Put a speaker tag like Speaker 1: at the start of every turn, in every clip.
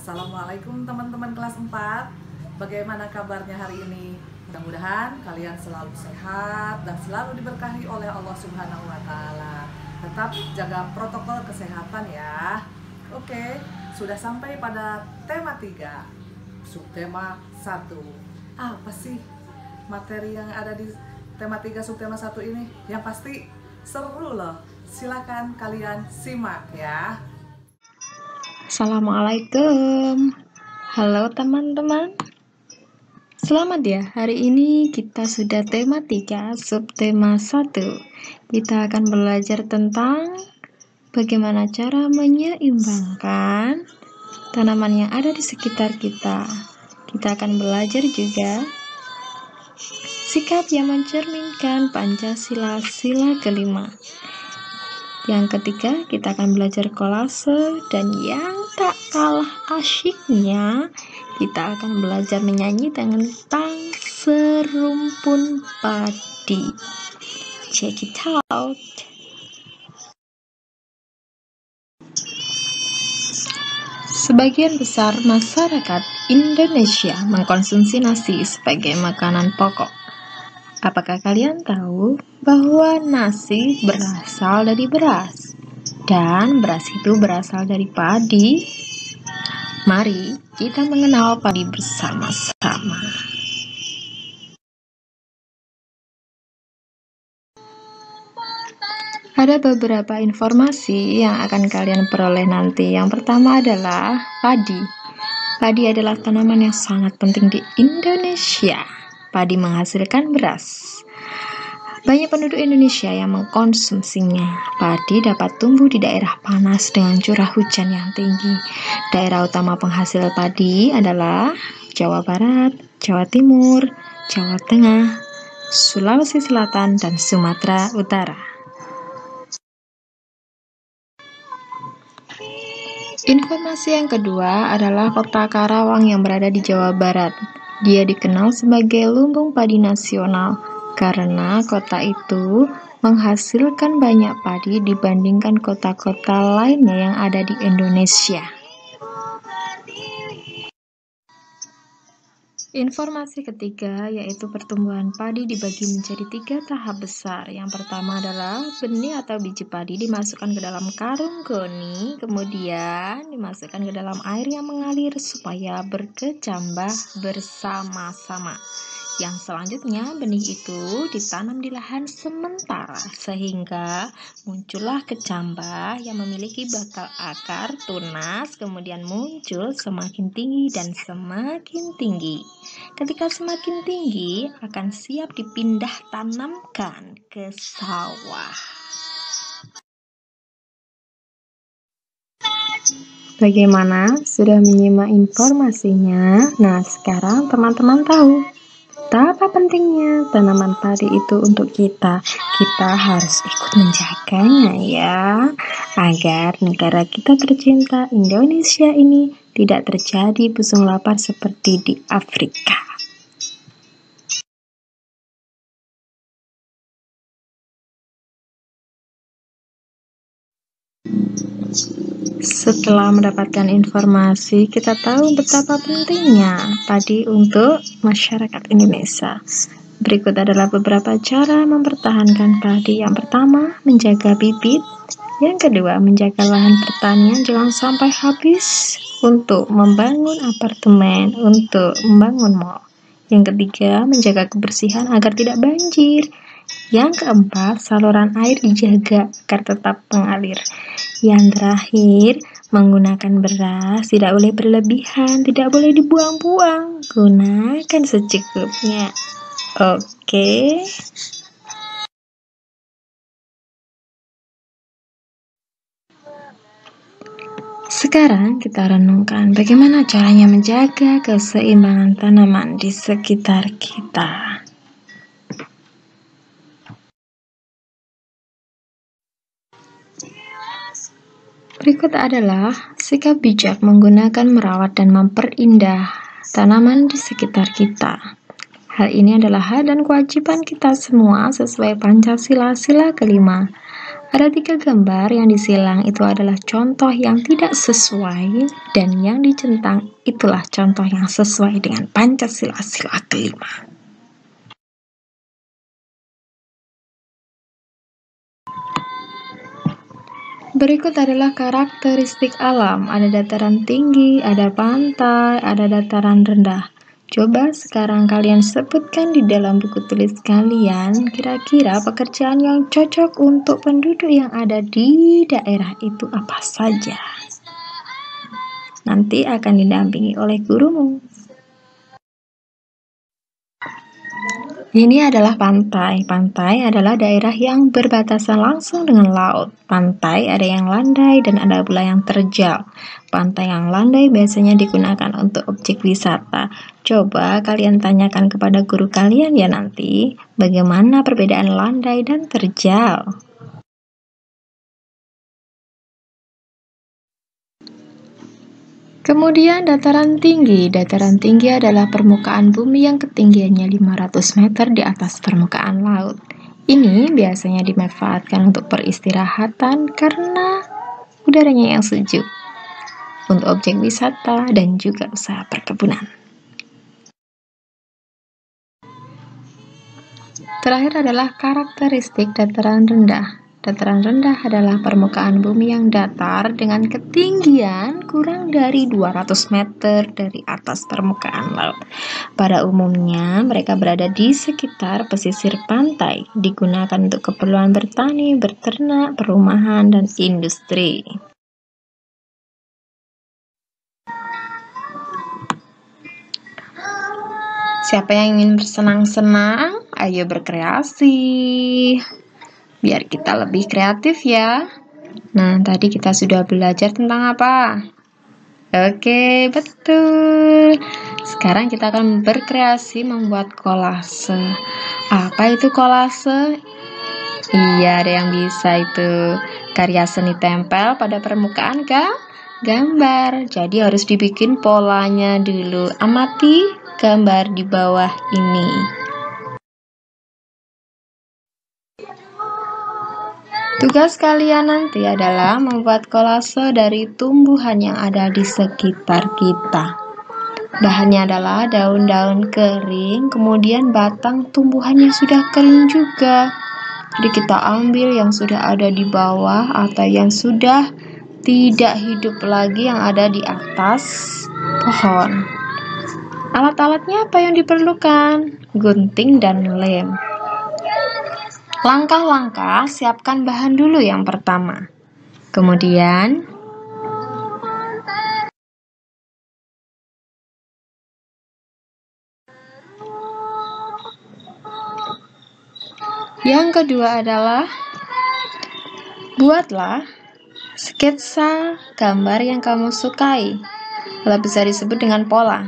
Speaker 1: Assalamualaikum teman-teman kelas 4. Bagaimana kabarnya hari ini? Mudah-mudahan kalian selalu sehat dan selalu diberkahi oleh Allah Subhanahu wa taala. Tetap jaga protokol kesehatan ya. Oke, sudah sampai pada tema 3. Subtema 1. Apa sih materi yang ada di tema 3 subtema 1 ini? Yang pasti seru loh. Silakan kalian simak ya.
Speaker 2: Assalamualaikum. Halo teman-teman. Selamat ya, hari ini kita sudah tema 3, subtema 1. Kita akan belajar tentang bagaimana cara menyeimbangkan tanaman yang ada di sekitar kita. Kita akan belajar juga sikap yang mencerminkan Pancasila sila kelima. Yang ketiga, kita akan belajar kolase, dan yang tak kalah asyiknya, kita akan belajar menyanyi tentang serumpun padi. Check it out. Sebagian besar masyarakat Indonesia mengkonsumsi nasi sebagai makanan pokok. Apakah kalian tahu bahwa nasi berasal dari beras dan beras itu berasal dari padi? Mari kita mengenal padi bersama-sama. Ada beberapa informasi yang akan kalian peroleh nanti. Yang pertama adalah padi. Padi adalah tanaman yang sangat penting di Indonesia. Padi menghasilkan beras. Banyak penduduk Indonesia yang mengkonsumsinya. Padi dapat tumbuh di daerah panas dengan curah hujan yang tinggi. Daerah utama penghasil padi adalah Jawa Barat, Jawa Timur, Jawa Tengah, Sulawesi Selatan, dan Sumatera Utara. Informasi yang kedua adalah kota Karawang yang berada di Jawa Barat. Dia dikenal sebagai lumbung padi nasional karena kota itu menghasilkan banyak padi dibandingkan kota-kota lainnya yang ada di Indonesia. Informasi ketiga yaitu pertumbuhan padi dibagi menjadi 3 tahap besar. Yang pertama adalah benih atau biji padi dimasukkan ke dalam karung goni, kemudian dimasukkan ke dalam air yang mengalir supaya berkecambah bersama-sama. Yang selanjutnya benih itu ditanam di lahan sementara sehingga muncullah kecambah yang memiliki bakal akar tunas, kemudian muncul semakin tinggi dan semakin tinggi. Ketika semakin tinggi akan siap dipindah tanamkan ke sawah. Bagaimana? Sudah menyimak informasinya? Nah, sekarang teman-teman tahu betapa pentingnya tanaman padi itu untuk kita. Kita harus ikut menjaganya ya, agar negara kita tercinta Indonesia ini tidak terjadi busung lapar seperti di Afrika. Setelah mendapatkan informasi, kita tahu betapa pentingnya padi untuk masyarakat Indonesia. Berikut adalah beberapa cara mempertahankan padi. Yang pertama, menjaga bibit. Yang kedua, menjaga lahan pertanian jangan sampai habis untuk membangun apartemen, untuk membangun mall. Yang ketiga, menjaga kebersihan agar tidak banjir. Yang keempat, saluran air dijaga agar tetap mengalir. Yang terakhir, menggunakan beras tidak boleh berlebihan, tidak boleh dibuang-buang. Gunakan secukupnya. Oke. Sekarang kita renungkan bagaimana caranya menjaga keseimbangan tanaman di sekitar kita. Berikut adalah sikap bijak menggunakan, merawat, dan memperindah tanaman di sekitar kita. Hal ini adalah hak dan kewajiban kita semua sesuai Pancasila sila kelima. Ada 3 gambar yang disilang itu adalah contoh yang tidak sesuai, dan yang dicentang itulah contoh yang sesuai dengan Pancasila sila kelima. Berikut adalah karakteristik alam. Ada dataran tinggi, ada pantai, ada dataran rendah. Coba sekarang kalian sebutkan di dalam buku tulis kalian kira-kira pekerjaan yang cocok untuk penduduk yang ada di daerah itu apa saja. Nanti akan didampingi oleh gurumu. Ini adalah pantai. Pantai adalah daerah yang berbatasan langsung dengan laut. Pantai ada yang landai dan ada pula yang terjal. Pantai yang landai biasanya digunakan untuk objek wisata. Coba kalian tanyakan kepada guru kalian ya nanti, bagaimana perbedaan landai dan terjal. Kemudian dataran tinggi. Dataran tinggi adalah permukaan bumi yang ketinggiannya 500 meter di atas permukaan laut. Ini biasanya dimanfaatkan untuk peristirahatan karena udaranya yang sejuk, untuk objek wisata dan juga usaha perkebunan. Terakhir adalah karakteristik dataran rendah. Dataran rendah adalah permukaan bumi yang datar dengan ketinggian kurang dari 200 meter dari atas permukaan laut. Pada umumnya, mereka berada di sekitar pesisir pantai, digunakan untuk keperluan bertani, berternak, perumahan, dan industri. Siapa yang ingin bersenang-senang? Ayo berkreasi. Biar kita lebih kreatif ya. Nah, tadi kita sudah belajar tentang apa? Oke, betul. Sekarang kita akan berkreasi membuat kolase. Apa itu kolase? Iya, ada yang bisa itu. Karya seni tempel pada permukaan gambar. Jadi harus dibikin polanya dulu. Amati gambar di bawah ini. Tugas kalian nanti adalah membuat kolase dari tumbuhan yang ada di sekitar kita. Bahannya adalah daun-daun kering, kemudian batang tumbuhannya sudah kering juga. Jadi kita ambil yang sudah ada di bawah atau yang sudah tidak hidup lagi yang ada di atas pohon. Alat-alatnya apa yang diperlukan? Gunting dan lem. Langkah-langkah, siapkan bahan dulu yang pertama. Kemudian, yang kedua adalah buatlah sketsa gambar yang kamu sukai. Kalau bisa disebut dengan pola.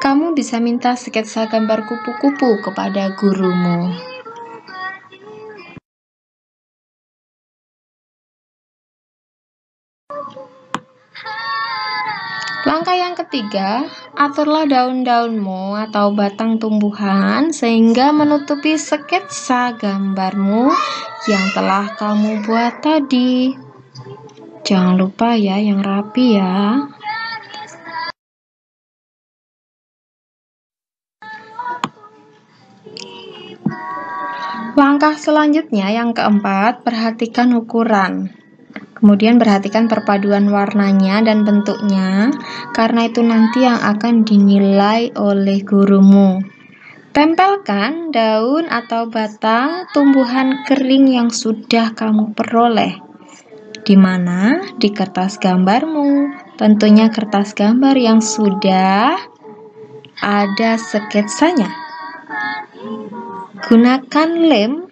Speaker 2: Kamu bisa minta sketsa gambar kupu-kupu kepada gurumu. Langkah yang ketiga, aturlah daun-daunmu atau batang tumbuhan sehingga menutupi sketsa gambarmu yang telah kamu buat tadi. Jangan lupa ya, yang rapi ya. Langkah selanjutnya yang keempat, perhatikan ukuran. Kemudian perhatikan perpaduan warnanya dan bentuknya, karena itu nanti yang akan dinilai oleh gurumu. Tempelkan daun atau batang tumbuhan kering yang sudah kamu peroleh. Di mana? Di kertas gambarmu. Tentunya kertas gambar yang sudah ada sketsanya. Gunakan lem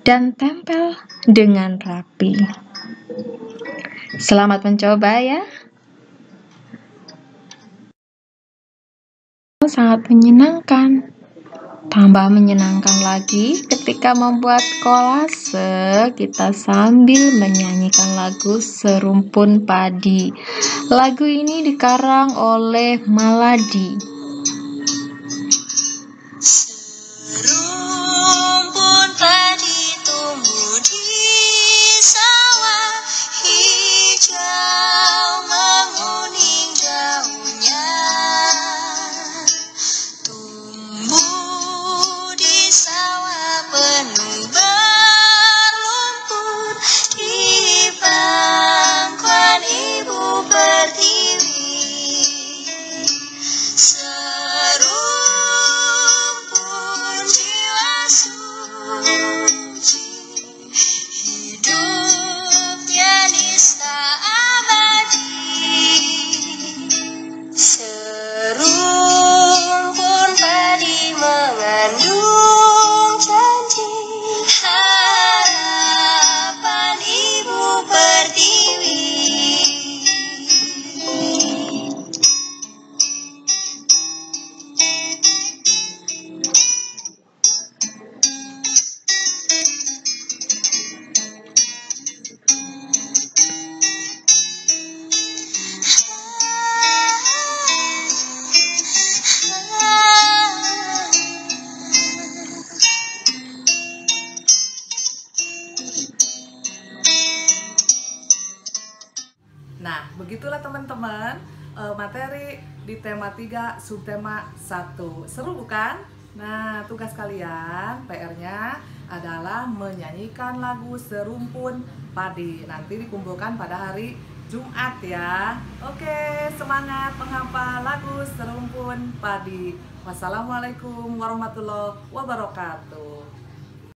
Speaker 2: dan tempel dengan rapi. Selamat mencoba ya. Sangat menyenangkan. Tambah menyenangkan lagi ketika membuat kolase, kita sambil menyanyikan lagu Serumpun Padi. Lagu ini dikarang oleh Maladi.
Speaker 3: Serumpun padi tumbuh
Speaker 1: begitulah teman-teman materi di tema 3 subtema 1. Seru bukan? Nah, tugas kalian PR-nya adalah menyanyikan lagu Serumpun Padi. Nanti dikumpulkan pada hari Jumat ya. Oke, semangat menghafal lagu Serumpun Padi. Wassalamualaikum warahmatullahi wabarakatuh.